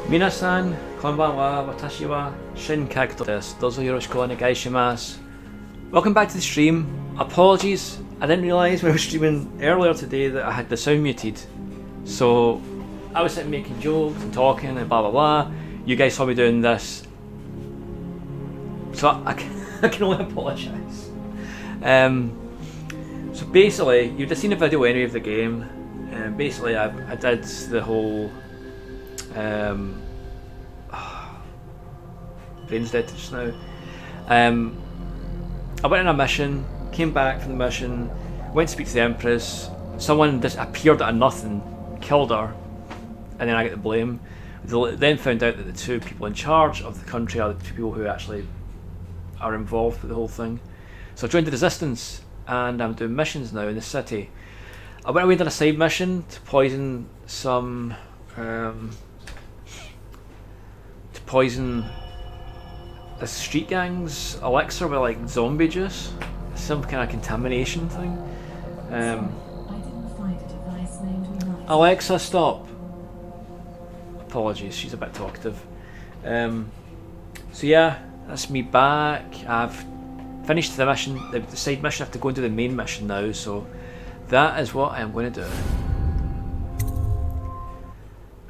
Minasan, konbanwa, watashi wa Shinkakuto desu. Dozo yoroshiku onegaishimasu. Welcome back to the stream. Apologies, I didn't realise when I was streaming earlier today that I had the sound muted. So I was sitting making jokes and talking and blah blah blah. You guys saw me doing this. So I can only apologise. So basically, you've just seen a video anyway of the game. Basically, I did the whole brain's dead just now. I went on a mission, came back from the mission, went to speak to the Empress. Someone just appeared out of nothing, killed her, and then I get the blame. Then found out that the two people in charge of the country are the two people who actually are involved with the whole thing. So I joined the resistance, and I'm doing missions now in the city. I went away and did a side mission to poison some the street gang's elixir with like zombie juice, some kind of contamination thing. Alexa, stop. Apologies, she's a bit talkative. So yeah, that's me back. I've finished the mission, the side mission. I have to go and do the main mission now, so that is what I'm going to do.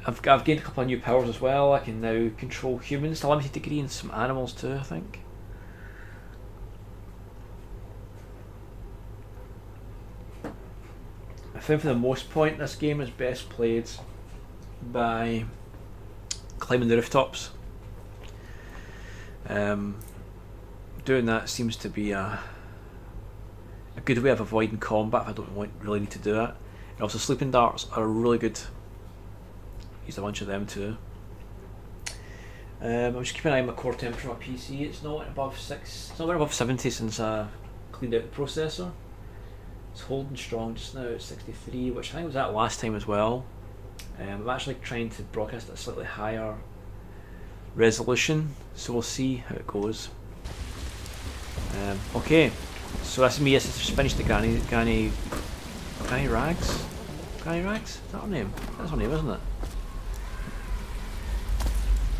I've gained a couple of new powers as well. I can now control humans to a limited degree and some animals too, I think. I think for the most part this game is best played by climbing the rooftops. Doing that seems to be a good way of avoiding combat if I don't really need to do it. And also sleeping darts are really good. Used a bunch of them too. I'm just keeping an eye on my core temperature on my PC. It's not above 6. It's not above 70 since I cleaned out the processor. It's holding strong just now at 63, which I think was at last time as well. I'm actually trying to broadcast at a slightly higher resolution, so we'll see how it goes. Okay, so that's me. Yes, just finished the Granny Rags. Granny Rags? Is that her name? That's her name, isn't it?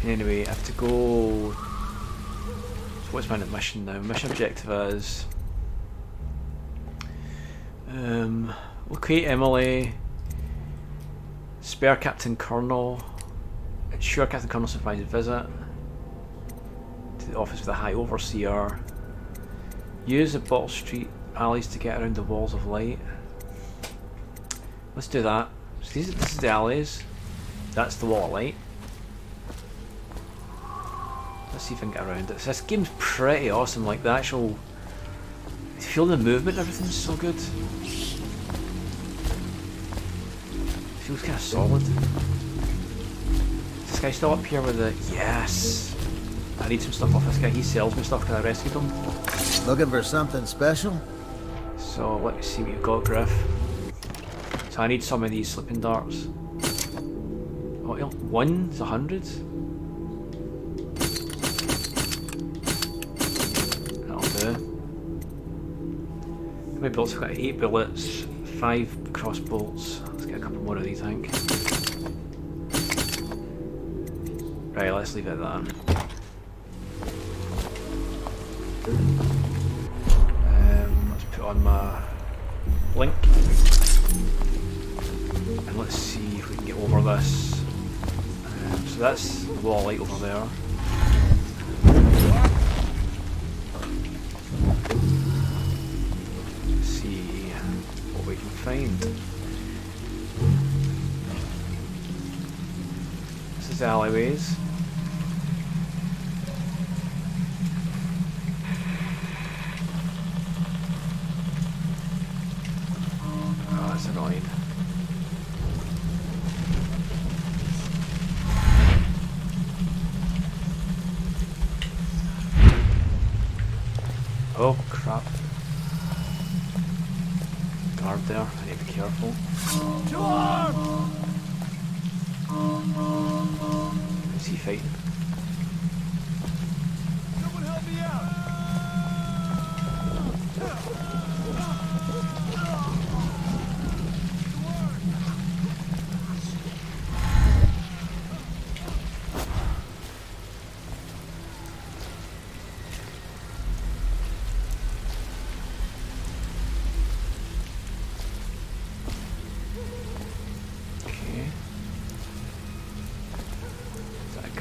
Anyway, I have to go. So what's my mission now? Mission objective is locate Emily, spare Captain Colonel, ensure Captain Colonel survives the visit to the office of the High Overseer, use the Bottle Street alleys to get around the walls of light. Let's do that. So this is the alleys. That's the wall of light. Let's see if I can get around it. So this game's pretty awesome, like the actual... You feel the movement and everything's so good. It feels kind of solid. Is this guy still up here with the... Yes! I need some stuff off this guy. He sells me stuff because I rescued him. Looking for something special? So let me see what you've got, Griff. So I need some of these sleeping darts. Oh, 1 is 100? How many bullets? I've got 8 bullets, 5 cross bolts. Let's get a couple more of these, I think. Right, let's leave it at that. Let's put on my blink. And let's see if we can get over this. So that's the wall of light over there. We can find. This is the alleyways. Oh, that's annoying. Oh crap. Guard there, I need to be careful. Who's he fighting? Someone help me out!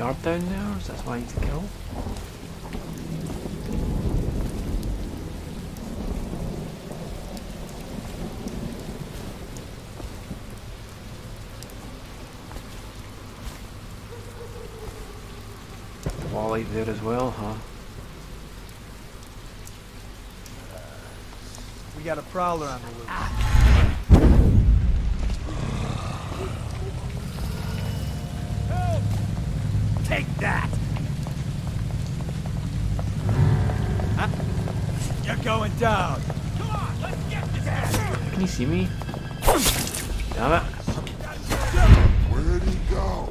guard down there, so that's why I need to kill. Wall light there as well, huh? We got a prowler on the loose. Help! Take that! Huh? You're going down. Come on, let's get this ass. Can you see me? Damn it. Where'd he go?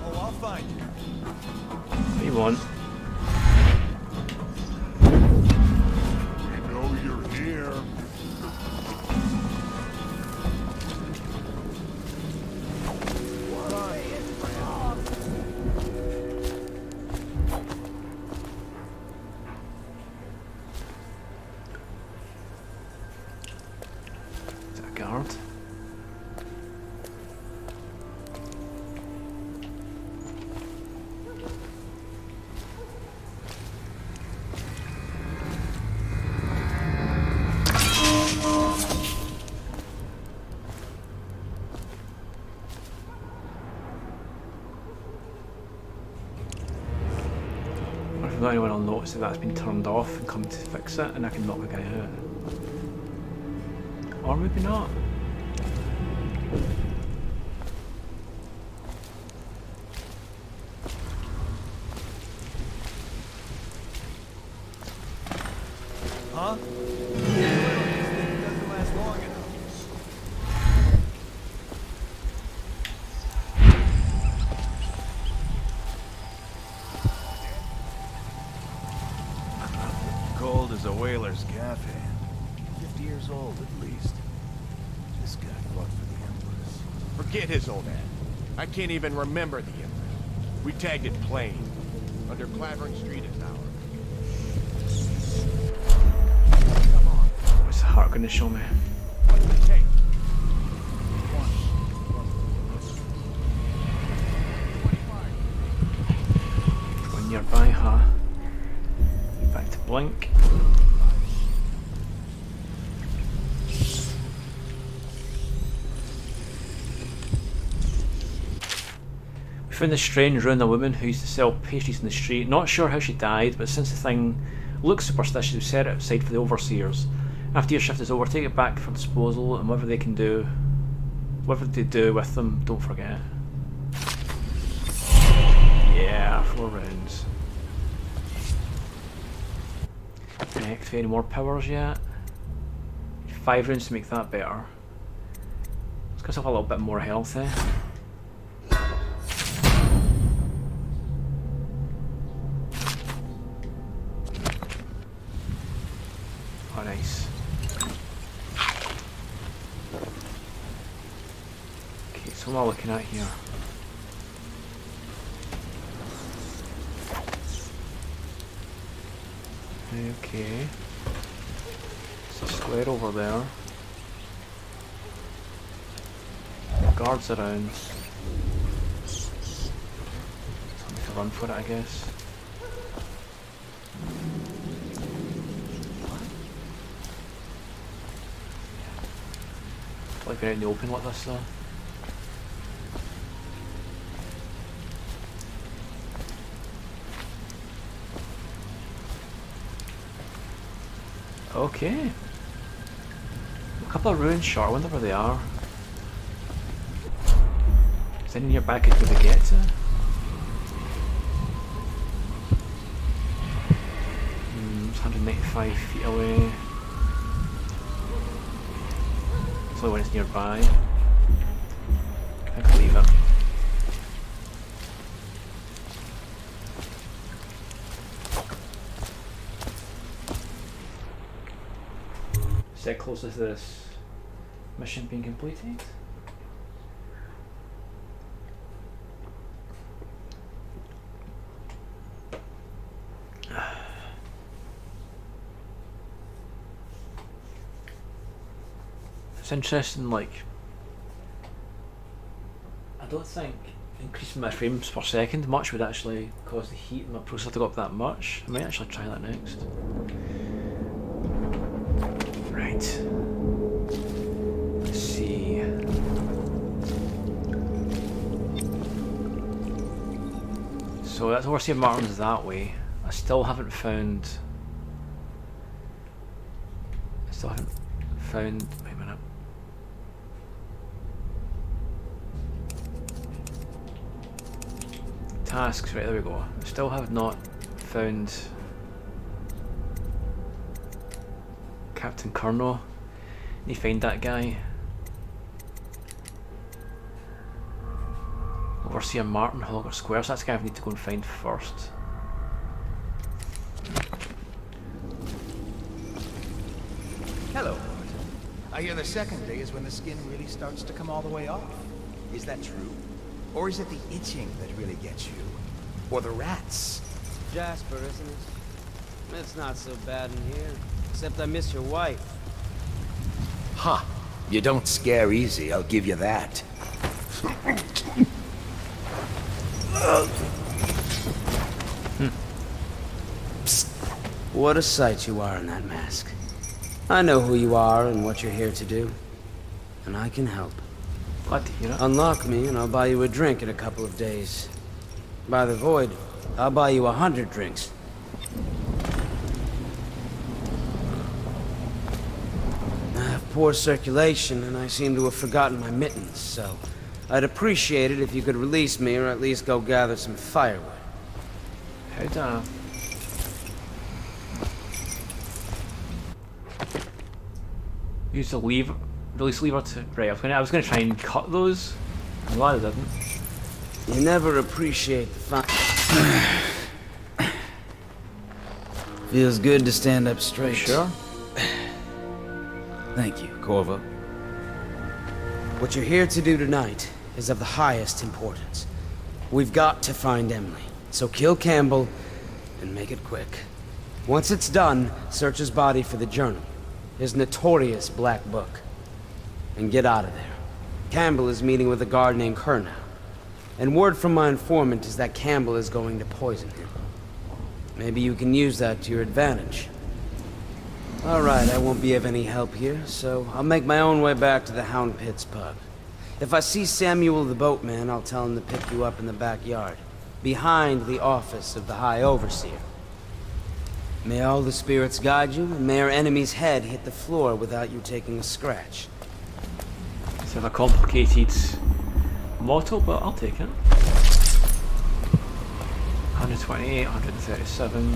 Oh, I'll find you. What do you want? We know you're here. Is that a guard? Or if not anyone will notice that that's been turned off and come to fix it and I can knock the guy out. Or maybe not. Huh? It doesn't last long enough. Cold as a whaler's gaff hand. 50 years old at least. This guy fought for the Empress. Forget his old ad. I can't even remember the Emperor. We tagged it plain. Under Clavering Street at Tower. Come on. What's the heart going to show me? What's it take? One nearby, huh? Back to Blink. We found this strange ruin, a woman who used to sell pastries in the street. Not sure how she died, but since the thing looks superstitious, we set it outside for the overseers. After your shift is over, take it back for disposal, and whatever they can do, whatever they do with them, don't forget. Yeah, 4 rounds. Can I activate any more powers yet? 5 rounds to make that better. Let's get myself a little bit more health, eh? Oh, nice. Okay, so what am I looking at here? Okay. There's a square over there. Guards around. Something to run for it, I guess. Like being out in the open like this though. Okay. A couple of ruins short, I wonder where they are. Is anyone nearby I could maybe get to? It's 195 feet away. It's only when it's nearby. I can leave it. Is that closest to this mission being completed? It's interesting, like, I don't think increasing my frames per second much would actually cause the heat in my processor to go up that much. I might actually try that next. Right. Let's see. So that's Overseer Martin's that way. I still haven't found. Wait a minute. Tasks, right, there we go. I still have not found Captain Curnow. Need to find that guy. Overseer Martin, Holger Square, so that's the guy I need to go and find first. Hello. I hear the second day is when the skin really starts to come all the way off. Is that true? Or is it the itching that really gets you? Or the rats? Jasper, isn't it? It's not so bad in here. Except I miss your wife. Ha! You don't scare easy, I'll give you that. Psst. What a sight you are in that mask. I know who you are and what you're here to do. And I can help. Glad to hear it. Unlock me and I'll buy you a drink in a couple of days. By the void, I'll buy you 100 drinks. I have poor circulation and I seem to have forgotten my mittens, so I'd appreciate it if you could release me or at least go gather some firewood. How'd use the lever, release lever to, right, I was gonna try and cut those. I'm glad I didn't. You never appreciate the fun. Feels good to stand up straight. Sure. Thank you, Corvo. What you're here to do tonight is of the highest importance. We've got to find Emily, so kill Campbell and make it quick. Once it's done, search his body for the journal, his notorious black book, and get out of there. Campbell is meeting with a guard named Kurnow, and word from my informant is that Campbell is going to poison him. Maybe you can use that to your advantage. Alright, I won't be of any help here, so I'll make my own way back to the Hound Pits pub. If I see Samuel the boatman, I'll tell him to pick you up in the backyard, behind the office of the High Overseer. May all the spirits guide you, and may our enemy's head hit the floor without you taking a scratch. It's a complicated motto, but I'll take it. 128, 137.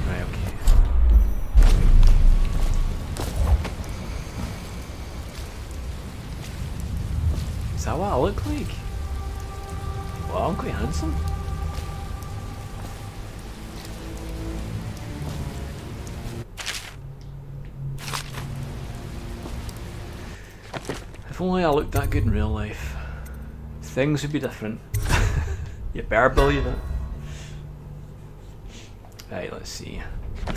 Right, okay. Is that what I look like? Well, I'm quite handsome. If only I looked that good in real life, things would be different. You better believe it. Right, let's see. So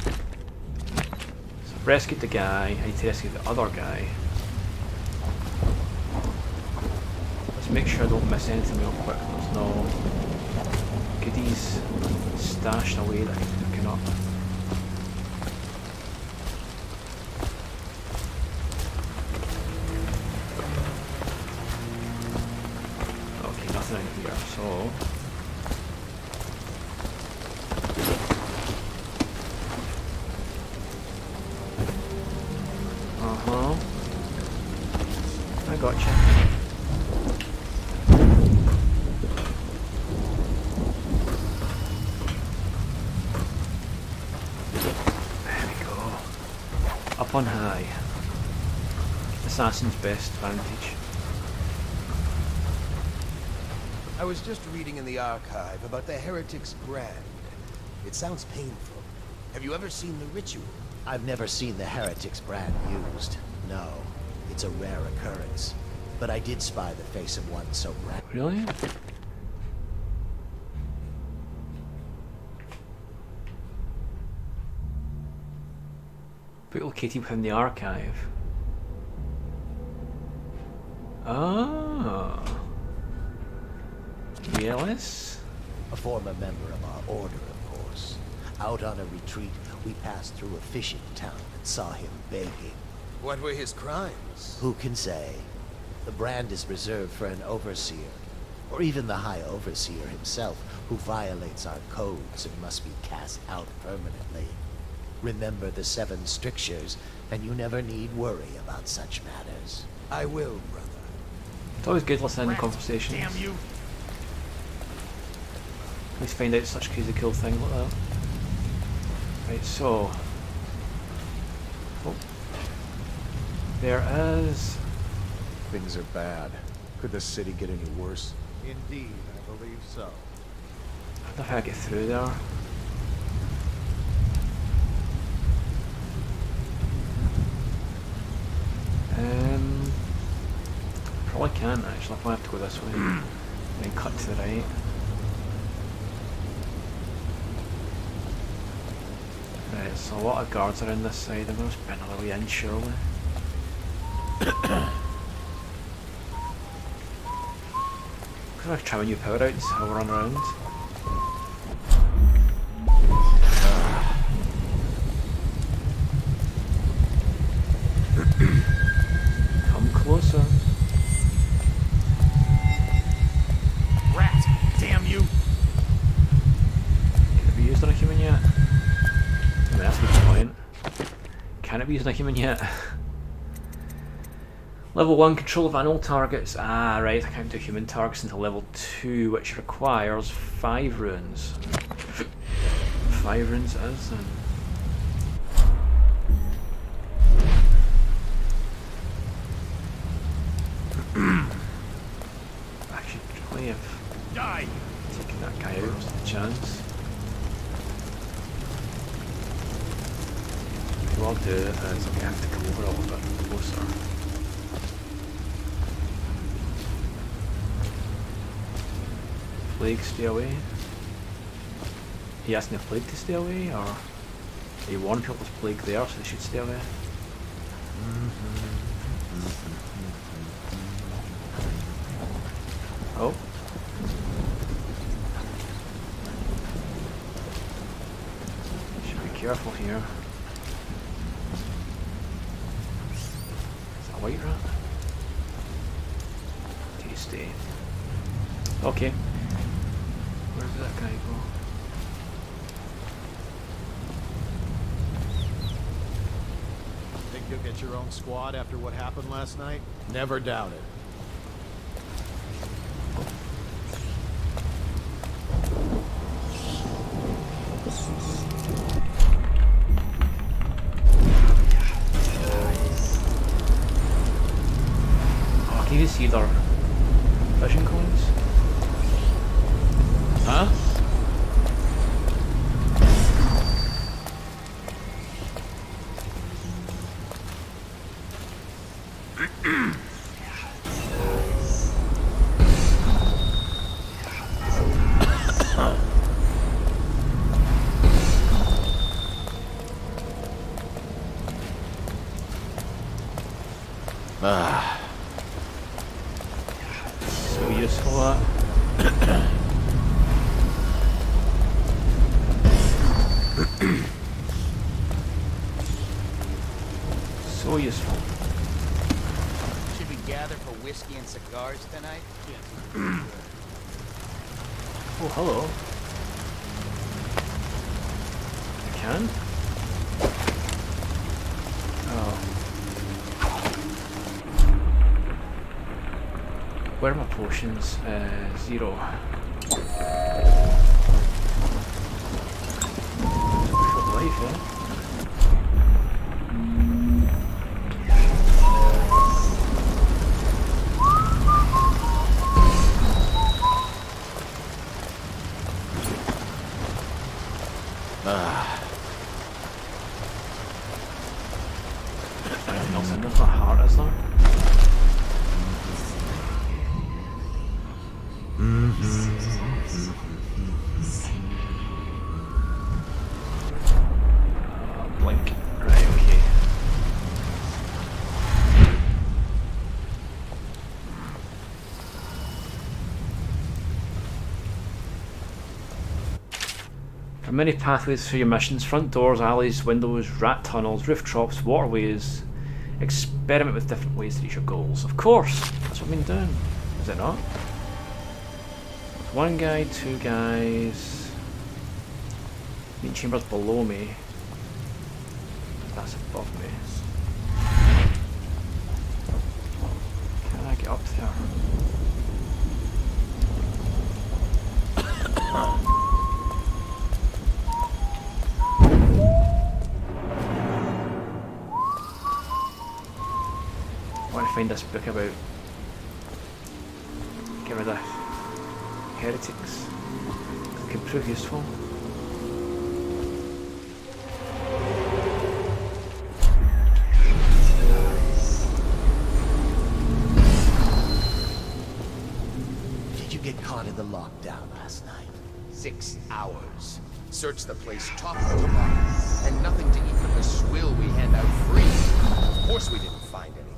I've rescued the guy, I need to rescue the other guy. Let's make sure I don't miss anything real quick. There's no goodies stashed away that I can be picking up. Okay, nothing in here, so... I gotcha. There we go. Up on high. Assassin's best vantage. I was just reading in the archive about the Heretic's brand. It sounds painful. Have you ever seen the ritual? I've never seen the Heretic's brand used. No, it's a rare occurrence. But I did spy the face of one so brand. Really? But located within the archive. Ah. Jealous? A former member of our order, of course. Out on a retreat, we passed through a fishing town and saw him begging. What were his crimes? Who can say? The brand is reserved for an overseer, or even the High Overseer himself, who violates our codes and must be cast out permanently. Remember the 7 strictures, and you never need worry about such matters. I will, brother. It's always good listening to conversations. Damn you! At least find out such crazy cool things like that. Right, so... Oh. There is... Things are bad. Could the city get any worse? Indeed, I believe so. I don't know how I get through there. Probably can't actually. I'll probably have to go this way. And then cut to the right. Right, so a lot of guards around this side. I'm going to spin a little in surely. I'm going to try a new power out and see how we run around. Come closer. Rat! Damn you! Can it be used on a human yet? I mean, that's a good point. Can it be used on a human yet? Level 1, control of animal targets. Ah, right, I can't do human targets until level 2, which requires 5 runes. 5 runes is then. I should probably have Die! taken that guy out with the chance. What I'll do is I'm going to have to come over a little bit closer. Plague, stay away. He asking the plague to stay away, or he warned people there's plague there, so they should stay away. Oh. Should be careful here. Is that a white rat? Tasty. Okay. Where did that guy go? Think you'll get your own squad after what happened last night? Never doubt it. Oh, can you see their vision coins? Huh? So useful that. So useful. Should we gather for whiskey and cigars tonight? Oh, hello. I can? Oh. Where are my potions? 0. Short life, eh? Anything else in there for heart, is there? many pathways through your missions, front doors, alleys, windows, rat tunnels, rooftops, waterways. Experiment with different ways to reach your goals. Of course! That's what I've been doing. Is it not? One guy, two guys. Meat chambers below me. That's above me. Can I get up there? I want to find this book about get rid of heretics. It can prove useful. Did you get caught in the lockdown last night? 6 hours. Searched the place top to bottom, and nothing to eat but the swill we hand out free. Of course we didn't find anything.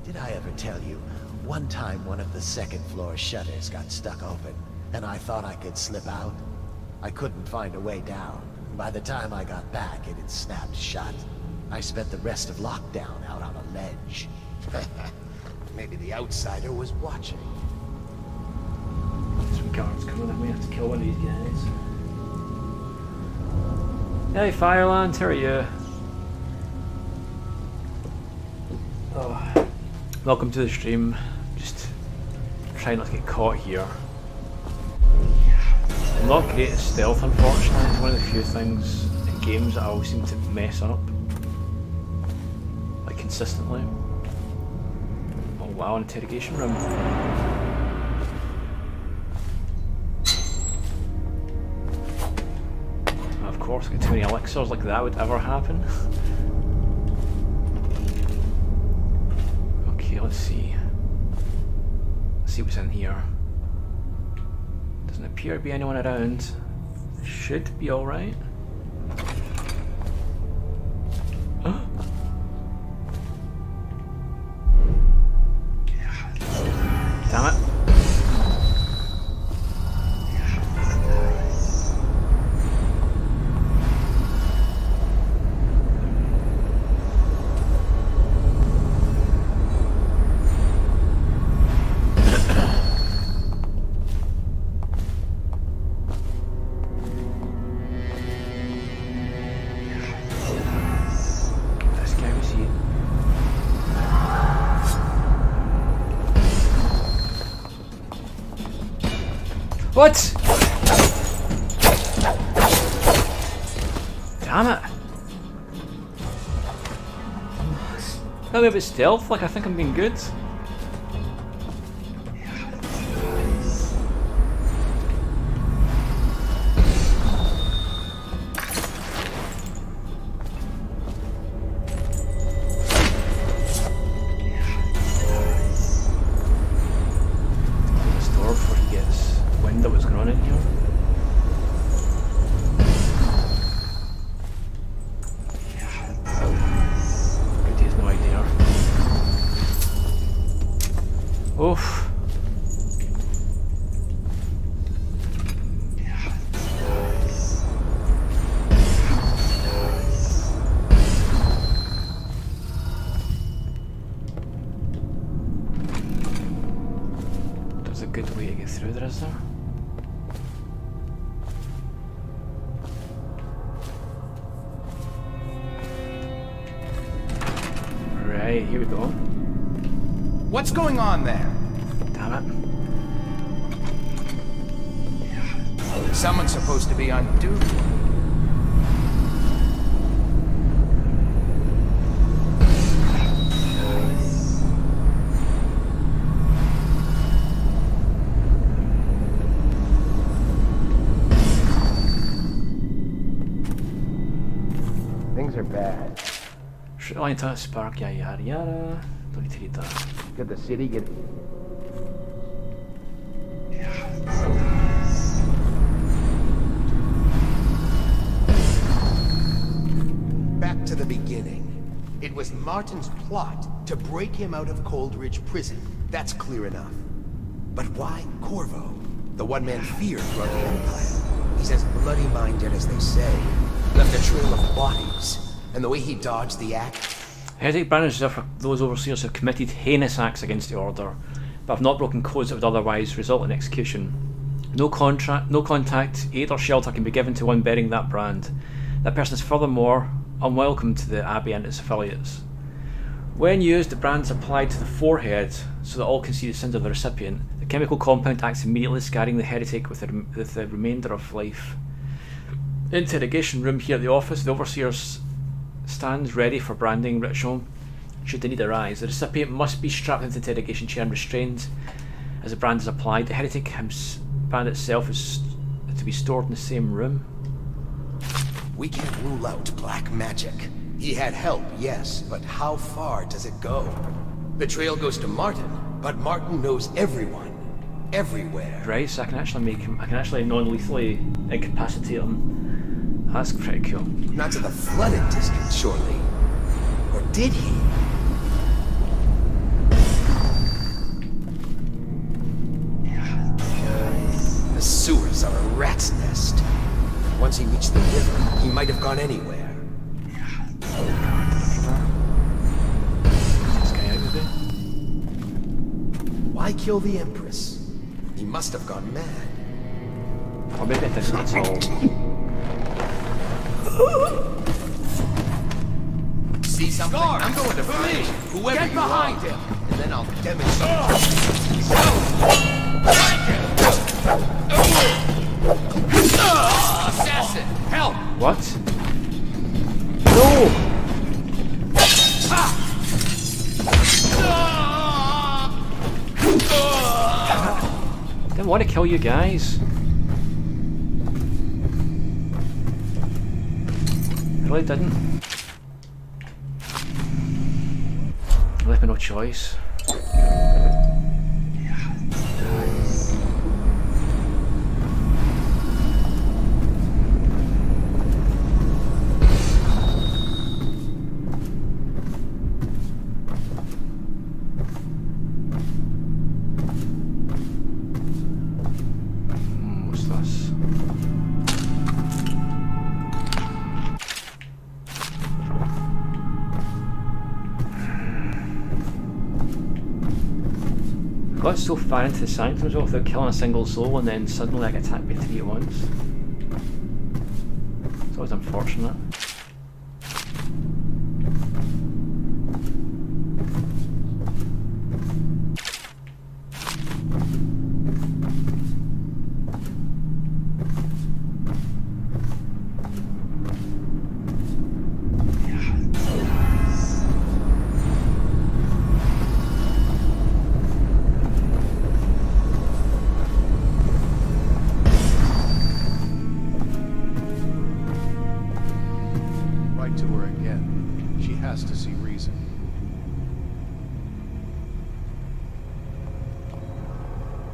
Did I ever tell you? One time one of the second floor shutters got stuck open, and I thought I could slip out. I couldn't find a way down. By the time I got back, it had snapped shut. I spent the rest of lockdown out on a ledge. Maybe the outsider was watching. Some guards coming at me. I have to kill one of these guys. Hey, Fireland, how are you? Oh. Welcome to the stream. Just trying not to get caught here. I'm not great at stealth, unfortunately. It's one of the few things in games that I always seem to mess up. Like, consistently. Oh wow, an interrogation room. Of course, get too many elixirs like that would ever happen. Okay, let's see. Let's see what's in here. Doesn't appear to be anyone around. Should be alright. Damn it. What? Damn it. Not a bit stealth, like I think I'm being good. Oof. There's a good way to get through there, is there? Right, here we go. What's going on there? Damn it. Someone's supposed to be on duty. Things are bad. Should I to spark, yada yada yada. Don't need to read that. Could the city get... Back to the beginning. It was Martin's plot to break him out of Coldridge Prison. That's clear enough. But why Corvo? The one man feared throughout the Empire. He's as bloody-minded as they say. Left a trail of bodies. And the way he dodged the axe. Heretic Brand is reserved for those overseers who have committed heinous acts against the Order, but have not broken codes that would otherwise result in execution. No contact, aid or shelter can be given to one bearing that brand. That person is furthermore unwelcome to the Abbey and its affiliates. When used, the brand is applied to the forehead so that all can see the sins of the recipient. The chemical compound acts immediately, scarring the heretic with the remainder of life. Interrogation room here at the office. The overseer stands ready for branding ritual should the need arise. The recipient must be strapped into the interrogation chair and restrained as the brand is applied. The heretic brand itself is to be stored in the same room. We can't rule out black magic. He had help, yes, but how far does it go? The trail goes to Martin, but Martin knows everyone, everywhere. Right, so I can actually non-lethally incapacitate him. That's pretty cool. Not to the flooded district, surely. Or did he? The sewers are a rat's nest. Once he reached the river, he might have gone anywhere. This guy out of it. Why kill the Empress? He must have gone mad. Or maybe it isn't at all. See something? Guard, I'm going to finish whoever get behind him, and then I'll demonstrate. Assassin, help! What? No! I didn't want to kill you guys. I really didn't. I left me no choice. What's this? I got so far into the sanctum as well without killing a single soul, and then suddenly I get attacked by 3 at once. It's always unfortunate. Write to her again. She has to see reason.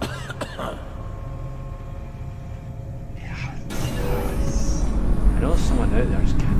I know there's someone out there, I just can't.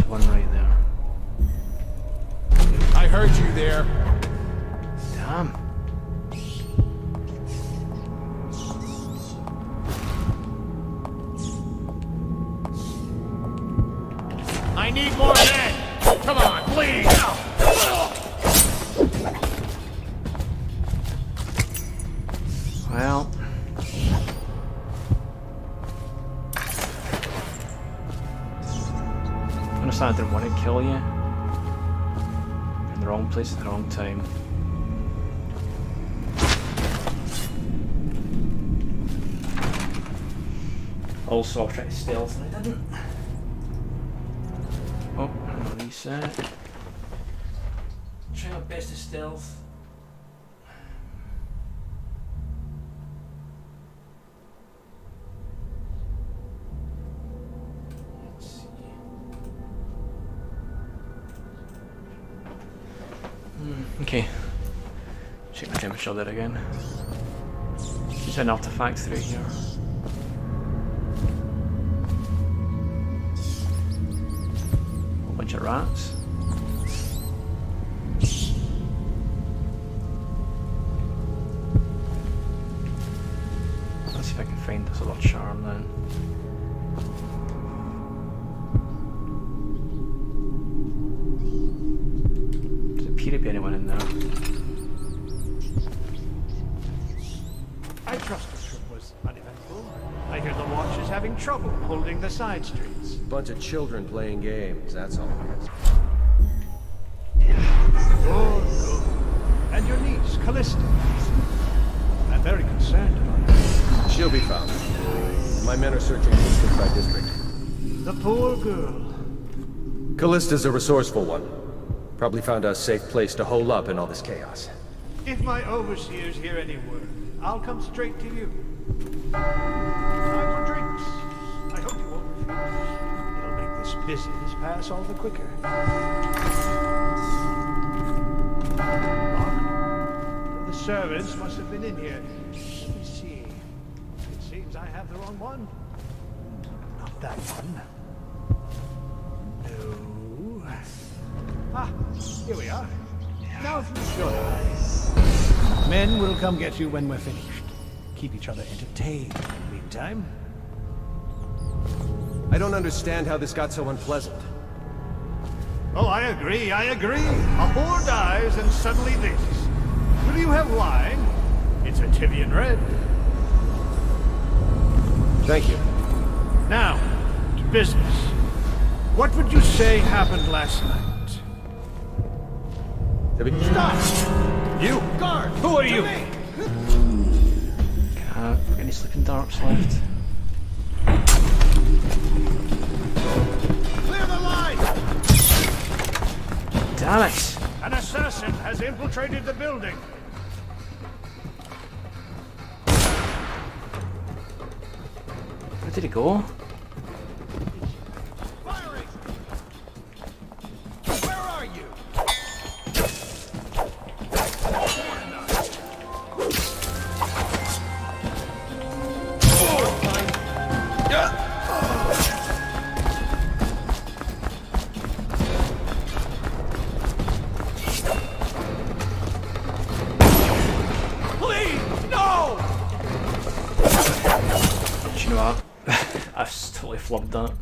One right there. I heard you there. Damn. I need more men! Come on, please! Well. I understand I didn't want to kill you. In the wrong place at the wrong time. Also, I'll try to stealth and I didn't. Oh, reset. try my best to stealth. Let's see. Okay. Check the temperature there again. There's an artifact through here. A bunch of rats. Let's see if I can find this other charm then. Does it appear to be anyone in there? I trust the trip was uneventful. I hear the watch is having trouble holding the side streets. Bunch of children playing games, that's all it is. Good, good. And your niece, Callista. I'm very concerned about her. She'll be found. My men are searching district by district. The poor girl. Callista's a resourceful one. Probably found a safe place to hole up in all this chaos. If my overseers hear any word, I'll come straight to you. Time for drinks. I hope you won't refuse. It'll make this business pass all the quicker. Locked. The servants must have been in here. Let me see. It seems I have the wrong one. Not that one. No. Ah, here we are. Now if you show eyes. Men will come get you when we're finished. Keep each other entertained in the meantime. I don't understand how this got so unpleasant. Oh, I agree, I agree. A whore dies and suddenly this. Will you have wine? It's a Tivian red. Thank you. Now, to business. What would you say happened last night? Stop! You! Guard! Who are you? Can't get any sleeping darks left. Clear the line! Damn it! An assassin has infiltrated the building. Where did he go? Firing! Where are you? Please, no! Do you know what? I totally flubbed that.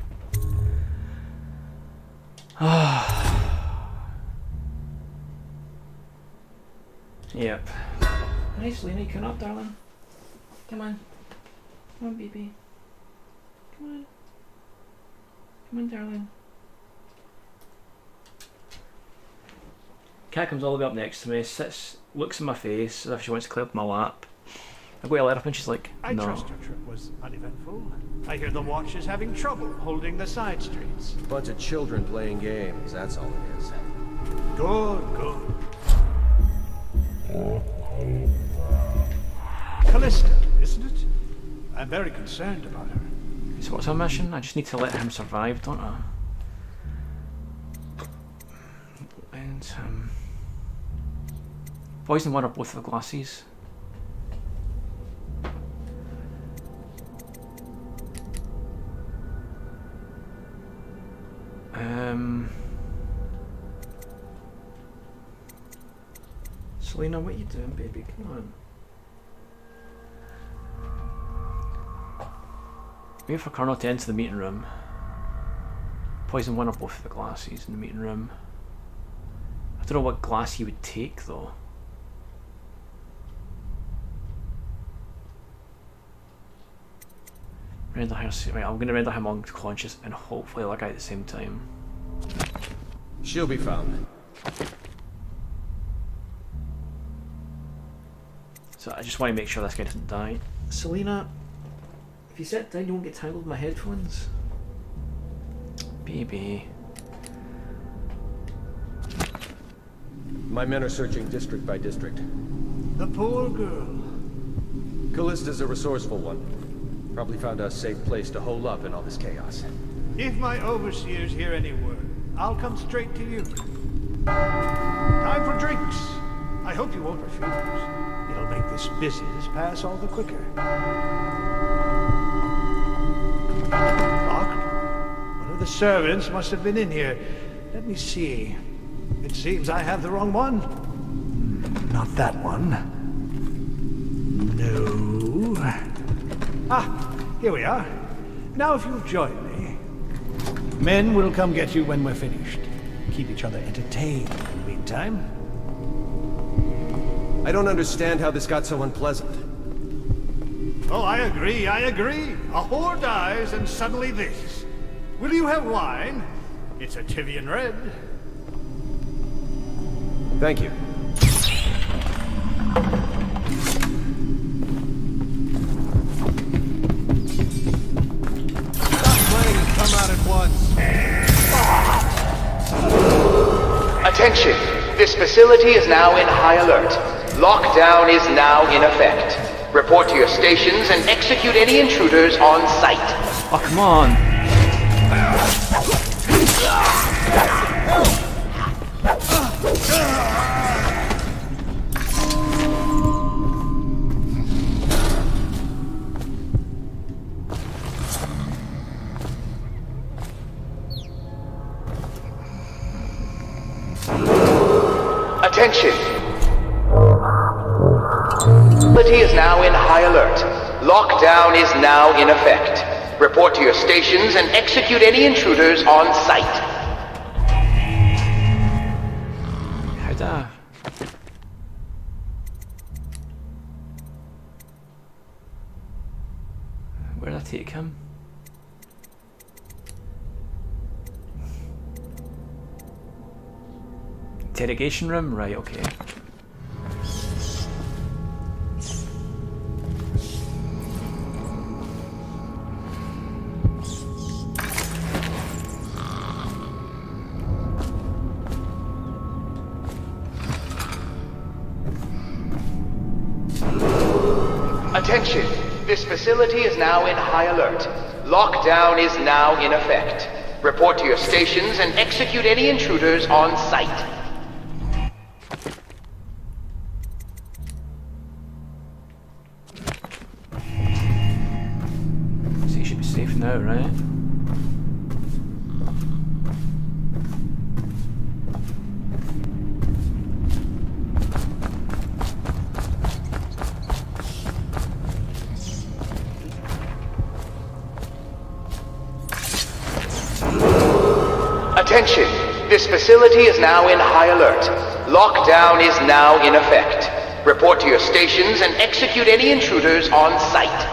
Yep. Nice, Lena, come up, darling. Come on. Come on, baby. Come on. Come on, darling. Cat comes all the way up next to me, sits, looks in my face as if she wants to climb up my lap. I go to let her up and she's like, I no. trust your trip was uneventful. I hear the watch is having trouble holding the side streets. Bunch of children playing games, that's all it is. Good, good. Callista, isn't it? I'm very concerned about her. So what's our mission? I just need to let him survive, don't I? And poison one or both of the glasses. Selena, what are you doing, baby? Come on. Wait for Colonel to enter the meeting room. Poison one or both of the glasses in the meeting room. I don't know what glass he would take though. Render her, right, I'm gonna render him unconscious and hopefully that guy at the same time. She'll be found. So I just want to make sure this guy doesn't die. Selena, if you sit down you won't get tangled in my headphones. My men are searching district by district. The poor girl. Callista's a resourceful one. Probably found a safe place to hole up in all this chaos. If my overseers hear any word, I'll come straight to you. Time for drinks. I hope you won't refuse. It'll make this business pass all the quicker. Locked? One of the servants must have been in here. Let me see. It seems I have the wrong one. Not that one. No. Ah, here we are. Now if you'll join me. Men will come get you when we're finished. Keep each other entertained in the meantime. I don't understand how this got so unpleasant. Oh, I agree. A whore dies and suddenly this. Will you have wine? It's a Tivian red. Thank you. Stop playing and come out at once. Attention! This facility is now in high alert. Lockdown is now in effect. Report to your stations and execute any intruders on site. Oh, come on. Attention! Facility is now in high alert. Lockdown is now in effect. Report to your stations and execute any intruders on site. How'd that... Where did I take him? Interrogation room? Right, okay. Attention! This facility is now in high alert. Lockdown is now in effect. Report to your stations and execute any intruders on site. So you should be safe now, right? Attention! This facility is now in high alert. Lockdown is now in effect. Report to your stations and execute any intruders on site.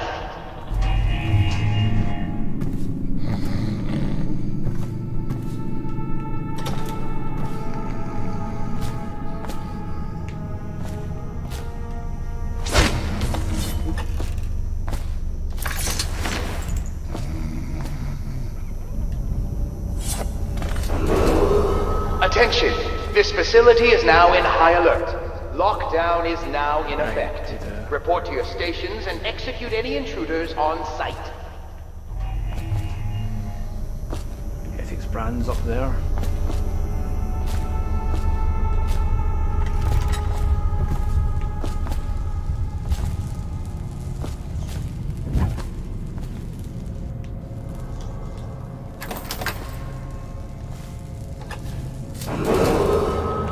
Attention! This facility is now in high alert. Lockdown is now in effect. Report to your stations and execute any intruders on site. Ethics Brand's up there.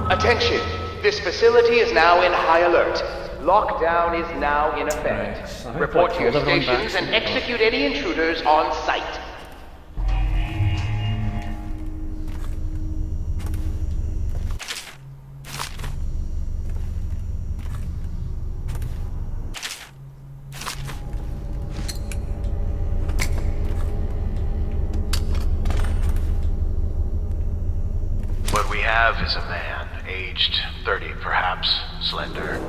Attention! This facility is now in high alert. Lockdown is now in effect. Right, so Report to your hold everyone back. stations and execute any intruders on site. What we have is a man, aged 30 perhaps, slender,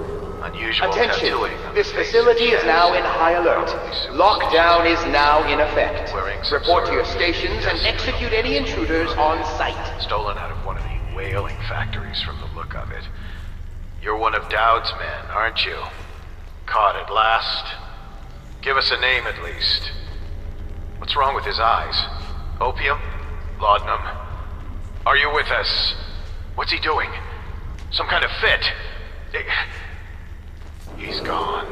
unusual Attention! tattooing on This the face facility and is now in chest. high alert. Lockdown is now in effect. Wearing some Report to sort your of stations and desk execute any intruders on site. stolen out of one of the whaling factories from the look of it. You're one of Dowd's men, aren't you? Caught at last? Give us a name at least. What's wrong with his eyes? Opium? Laudanum? Are you with us? What's he doing? Some kind of fit? He's gone.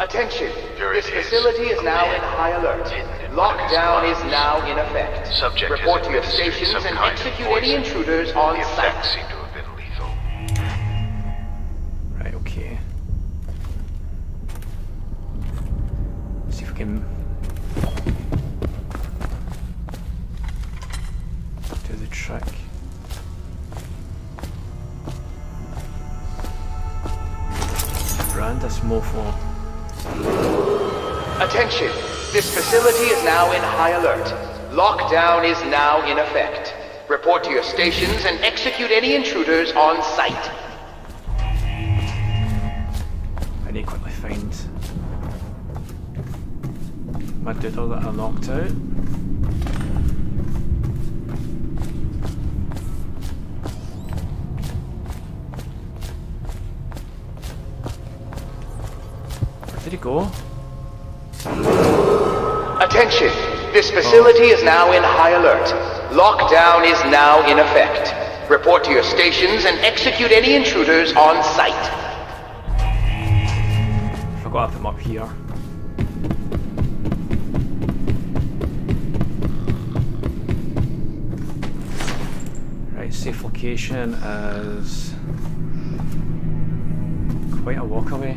Attention. Here This it is. facility is now in high alert. Hidden in one of his Lockdown is gloves. now in effect. Subject has Report to your administered stations some and kind of execute any poison. intruders on The effects site. seem to have been lethal. Right, okay. See if we can do the trick. Brand this mofo. Attention. This facility is now in high alert. Lockdown is now in effect. Report to your stations and execute any intruders on site. I need to quickly find my doodle that I knocked out. Where did he go? Attention. This facility is now in high alert. Lockdown is now in effect. Report to your stations and execute any intruders on site. Forgot to put him up here. Right, safe location is quite a walk away.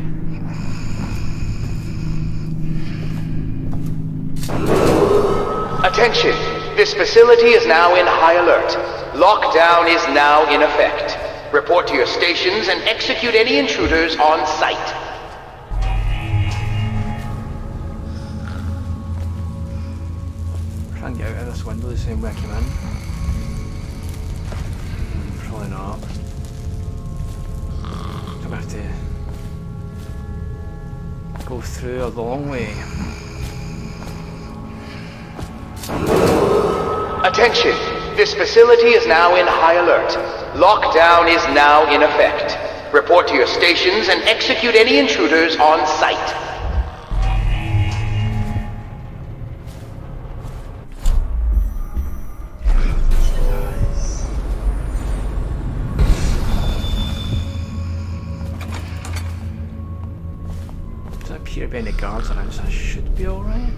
Attention. This facility is now in high alert. Lockdown is now in effect. Report to your stations and execute any intruders on site. Try and get out of this window the same way I came in. Probably not. I'm gonna have to go through a long way. Attention. This facility is now in high alert. Lockdown is now in effect. Report to your stations and execute any intruders on site. Doesn't appear to be any guards around, so I should be alright.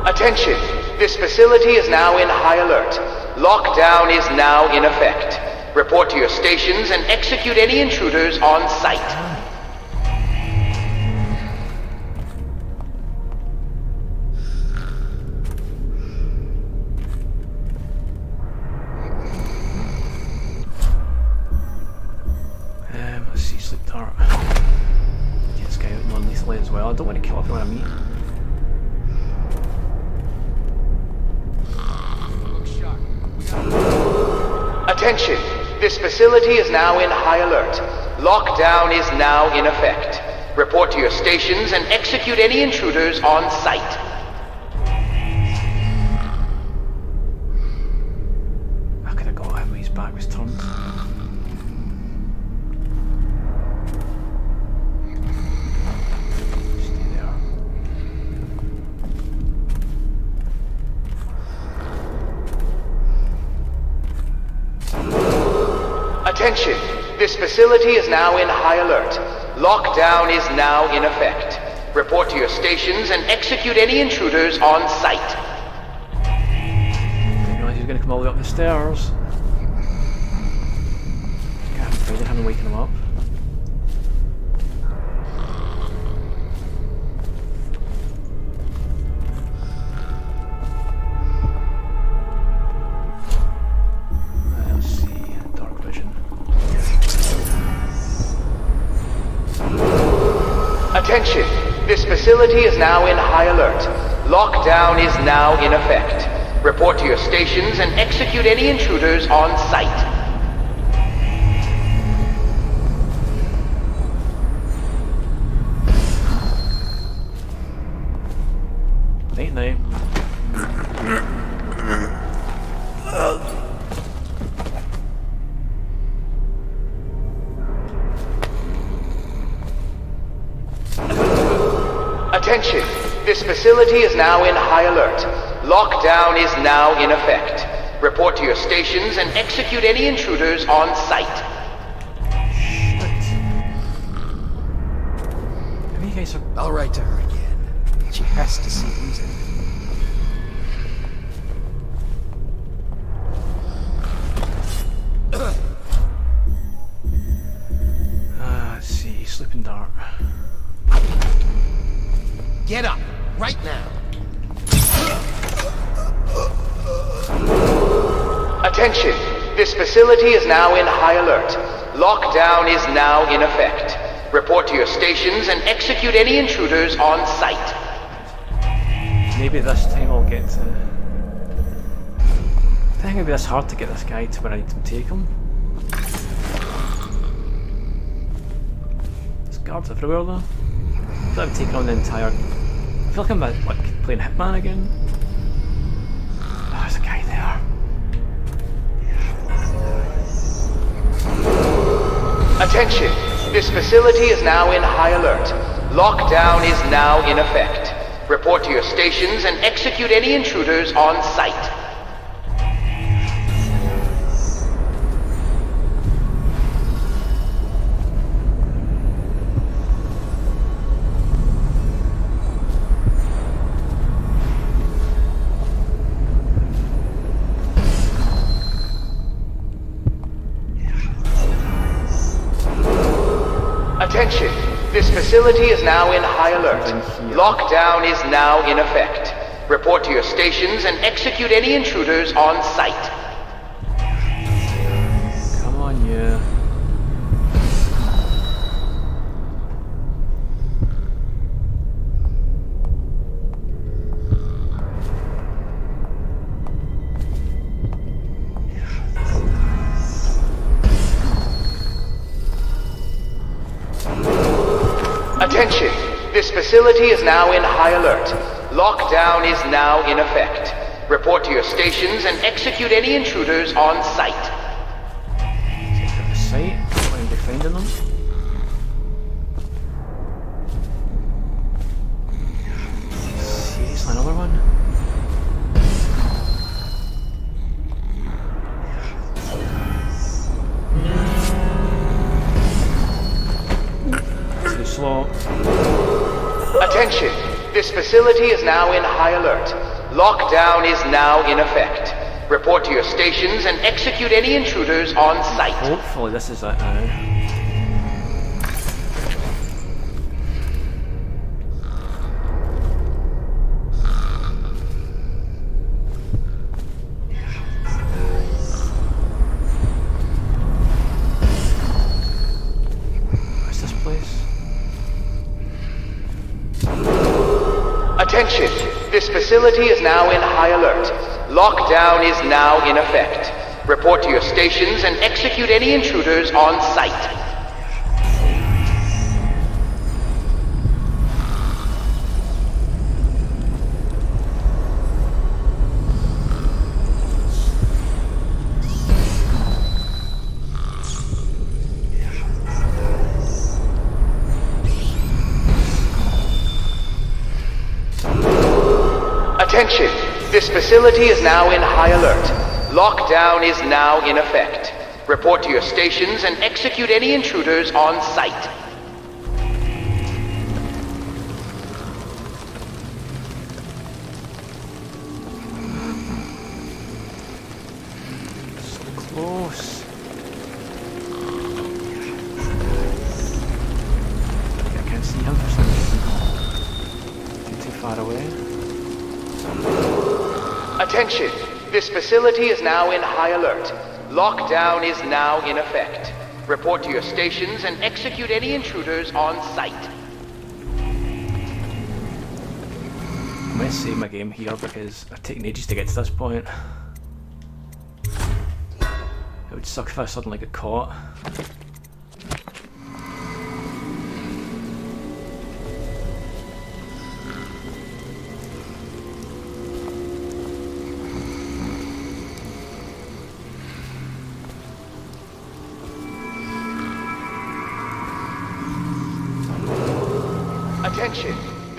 Attention. This facility is now in high alert. Lockdown is now in effect. Report to your stations and execute any intruders on site. Let's see, sleep dart. Get this guy out non-lethally as well. I don't want to kill everyone I meet. Attention. This facility is now in high alert. Lockdown is now in effect. Report to your stations and execute any intruders on site. I could have got him when his back was turned. Stay there. Attention. This facility is now in high alert. Lockdown is now in effect. Report to your stations and execute any intruders on site. Didn't realise he was going to come all the way up the stairs. I haven't afraid him and waking him up. Let's see, dark vision. Attention. This facility is now in high alert. Lockdown is now in effect. Report to your stations and execute any intruders on site. Night night. Attention! This facility is now in high alert. Lockdown is now in effect. Report to your stations and execute any intruders on sight. Shit. Maybe you guys are... I'll write to her again. She has to see reason. Let's see, sleeping dart. Get up, right now. Attention! This facility is now in high alert. Lockdown is now in effect. Report to your stations and execute any intruders on sight. Maybe this time I'll get to... I think it'll be this hard to get this guy to where I need to take him. There's guards everywhere though. I feel like I'm taking on the entire... I feel like I'm like playing Hitman again. Oh, there's a guy there. Attention! This facility is now in high alert. Lockdown is now in effect. Report to your stations and execute any intruders on sight. Attention! This facility is now in high alert. Lockdown is now in effect. Report to your stations and execute any intruders on sight. Come on, yeah. Attention! This facility is now in high alert. Lockdown is now in effect. Report to your stations and execute any intruders on sight. Take out the site. When are they finding them? Seriously, another one? Too slow. Attention! This facility is now in high alert. Lockdown is now in effect. Report to your stations and execute any intruders on sight. Hopefully this is it now. Where's this place? Attention! This facility is now in high alert. Lockdown is now in effect. Report to your stations and execute any intruders on sight. Attention! This facility is now in high alert. Lockdown is now in effect. Report to your stations and execute any intruders on sight. So close. I can't see him for some reason. Too far away. Attention! This facility is now in high alert. Lockdown is now in effect. Report to your stations and execute any intruders on sight. I might save my game here because I've taken ages to get to this point. It would suck if I suddenly get caught.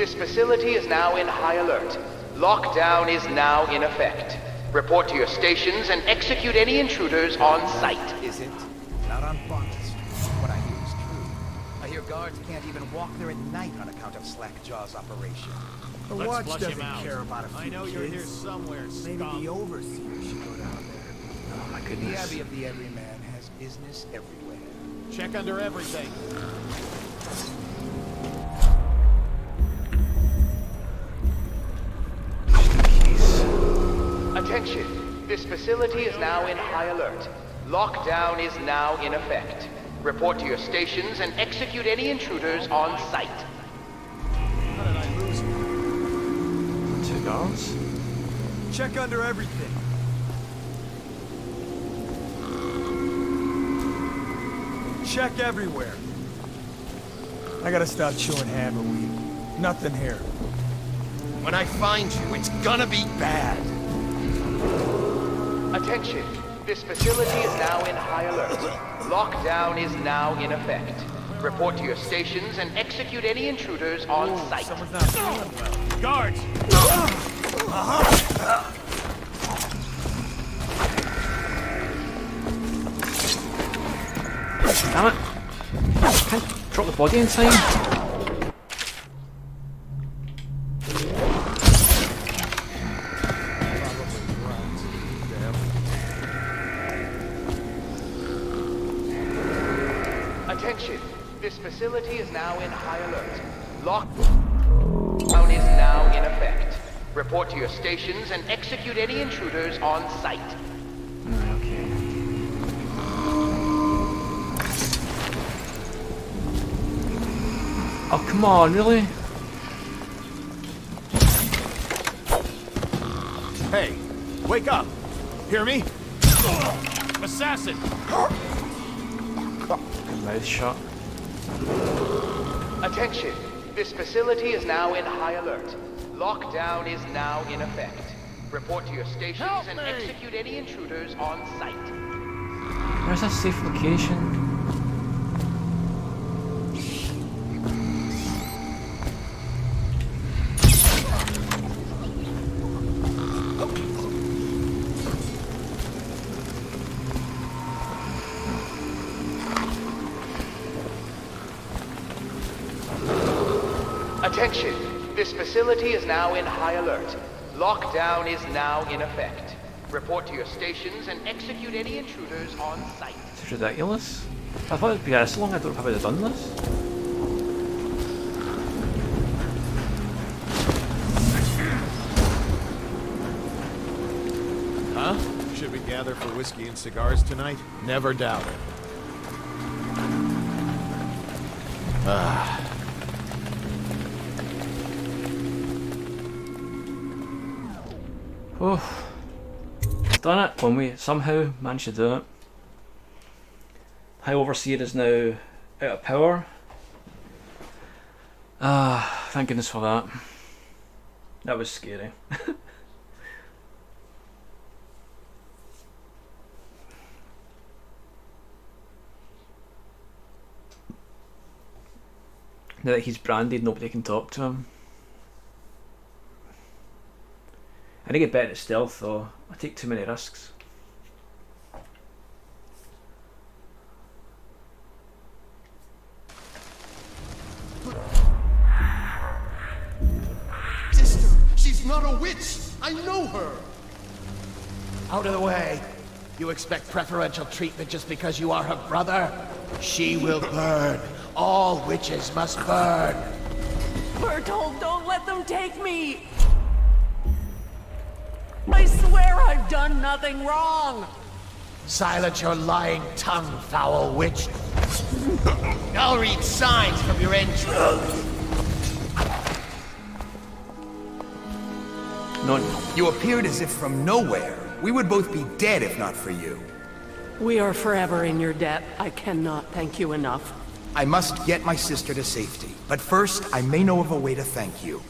This facility is now in high alert. Lockdown is now in effect. Report to your stations and execute any intruders on sight. Is it? Not on bunks. What I hear is true. I hear guards can't even walk there at night on account of Slackjaw's operation. The Let's watch flush doesn't him out. care about a few I know you're here kids. somewhere, Maybe scum. the Overseer should go down there. Oh my The goodness. Abbey of the Everyman has business everywhere. Check under everything. Attention. This facility is now in high alert. Lockdown is now in effect. Report to your stations and execute any intruders on sight. How did I lose him? 2 guards. Check under everything. Check everywhere. I gotta stop chewing hammerweed. Nothing here. When I find you, it's gonna be bad. Attention. This facility is now in high alert. Lockdown is now in effect. Report to your stations and execute any intruders on sight. Someone's not feeling well. Guards! Damn it! Can't drop the body in time. Attention. This facility is now in high alert. Lockdown is now in effect. Report to your stations and execute any intruders on sight. Okay. Oh, come on, really? Hey, wake up! Hear me? Assassin! Mouth shut. Attention. This facility is now in high alert. Lockdown is now in effect. Report to your stations Help and me! execute any intruders on sight. Where's a safe location? Attention. This facility is now in high alert. Lockdown is now in effect. Report to your stations and execute any intruders on sight. It's ridiculous. I thought it'd be this long. I don't know how I'd have done this. Huh? Should we gather for whiskey and cigars tonight? Never doubt it. Oh, done it when we somehow managed to do it. High Overseer is now out of power. Ah, thank goodness for that. That was scary. Now that he's branded, nobody can talk to him. I need to get better at stealth though. I take too many risks. Sister, she's not a witch. I know her. Out of the way. You expect preferential treatment just because you are her brother? She will burn. All witches must burn. Bertold, don't let them take me! I swear I've done nothing wrong! Silence your lying tongue, foul witch. I'll read signs from your entrails. No, You appeared as if from nowhere. We would both be dead if not for you. We are forever in your debt. I cannot thank you enough. I must get my sister to safety, but first I may know of a way to thank you.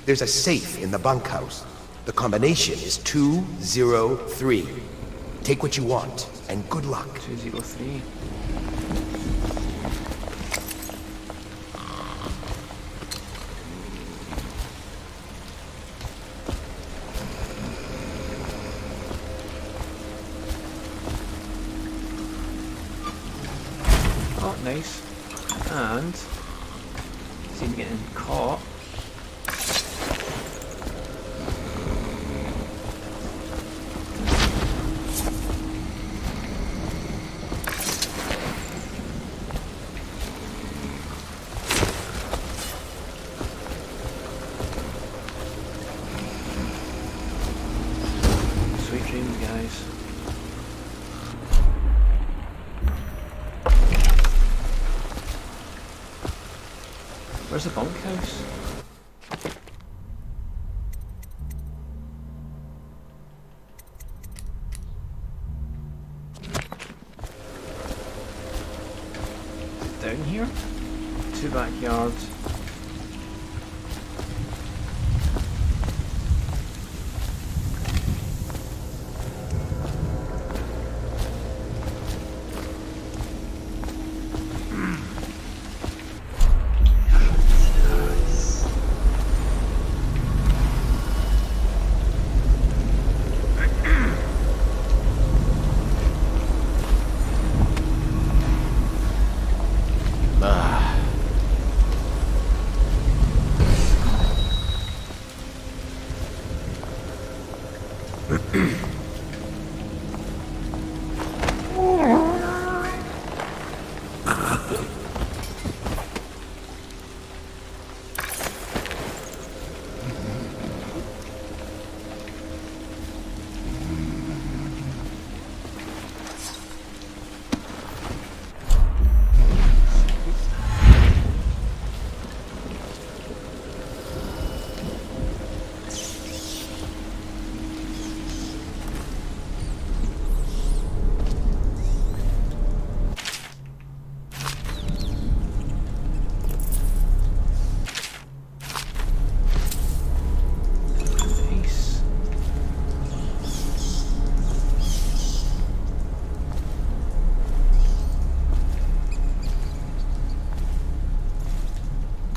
There's a safe in the bunkhouse. The combination is 203. Take what you want, and good luck. 203. Nice. And seem to be getting caught. Sweet dreams, guys. Where's the bunkhouse? Down here? 2 backyards.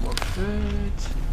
More food.